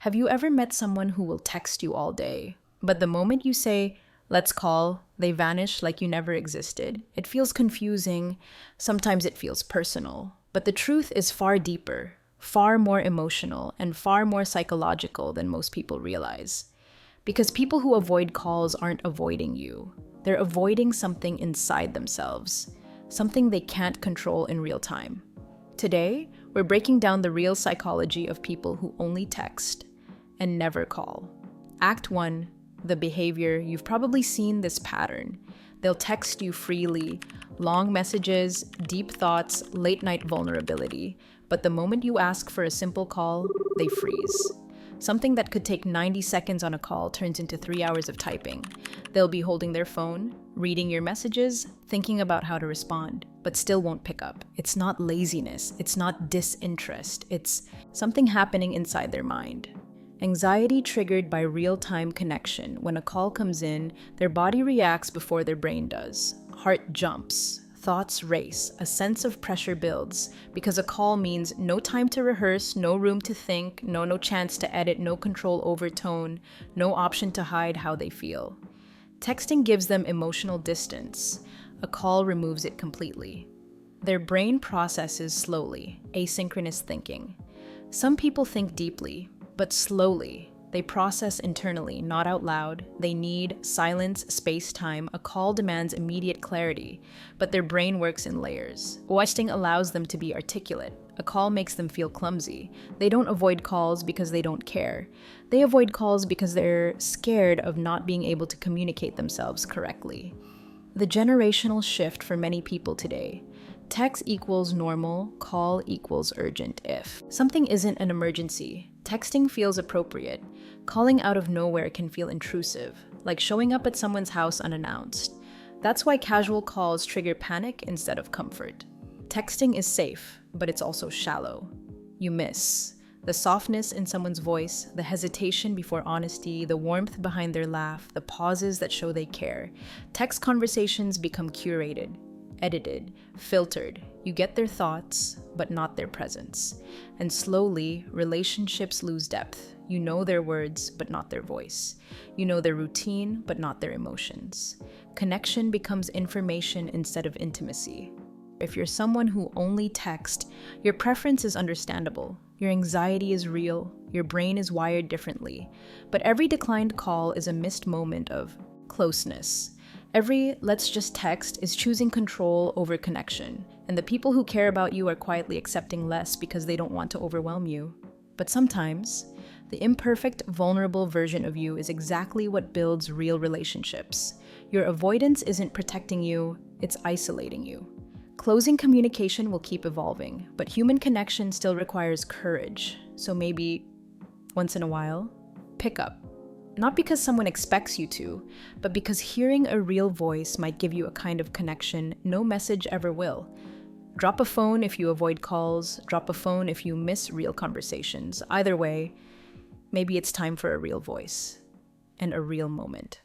Have you ever met someone who will text you all day, but the moment you say, let's call, they vanish like you never existed? It feels confusing. Sometimes it feels personal. But the truth is far deeper, far more emotional, and far more psychological than most people realize. Because people who avoid calls aren't avoiding you. They're avoiding something inside themselves, something they can't control in real time. Today, we're breaking down the real psychology of people who only text and never call. Act 1, the behavior. You've probably seen this pattern. They'll text you freely, long messages, deep thoughts, late-night vulnerability. But the moment you ask for a simple call, they freeze. Something that could take 90 seconds on a call turns into 3 hours of typing. They'll be holding their phone, reading your messages, thinking about how to respond, but still won't pick up. It's not laziness, it's not disinterest, it's something happening inside their mind. Anxiety triggered by real-time connection. When a call comes in, their body reacts before their brain does. Heart jumps. Thoughts race, a sense of pressure builds, because a call means no time to rehearse, no room to think, no chance to edit, no control over tone, no option to hide how they feel. Texting gives them emotional distance. A call removes it completely. Their brain processes slowly, asynchronous thinking. Some people think deeply, but slowly. They process internally, not out loud. They need silence, space-time. A call demands immediate clarity, but their brain works in layers. Texting allows them to be articulate. A call makes them feel clumsy. They don't avoid calls because they don't care. They avoid calls because they're scared of not being able to communicate themselves correctly. The generational shift for many people today. Text equals normal, call equals urgent if. Something isn't an emergency. Texting feels appropriate. Calling out of nowhere can feel intrusive, like showing up at someone's house unannounced. That's why casual calls trigger panic instead of comfort. Texting is safe, but it's also shallow. You miss the softness in someone's voice, the hesitation before honesty, the warmth behind their laugh, the pauses that show they care. Text conversations become curated, edited, filtered. You get their thoughts, but not their presence. And slowly, relationships lose depth. You know their words, but not their voice. You know their routine, but not their emotions. Connection becomes information instead of intimacy. If you're someone who only texts, your preference is understandable. Your anxiety is real. Your brain is wired differently. But every declined call is a missed moment of closeness. Every let's just text is choosing control over connection, and the people who care about you are quietly accepting less because they don't want to overwhelm you. But sometimes, the imperfect, vulnerable version of you is exactly what builds real relationships. Your avoidance isn't protecting you, it's isolating you. Closing communication will keep evolving, but human connection still requires courage. So maybe, once in a while, pick up. Not because someone expects you to, but because hearing a real voice might give you a kind of connection no message ever will. Drop a phone if you avoid calls, drop a phone if you miss real conversations. Either way, maybe it's time for a real voice and a real moment.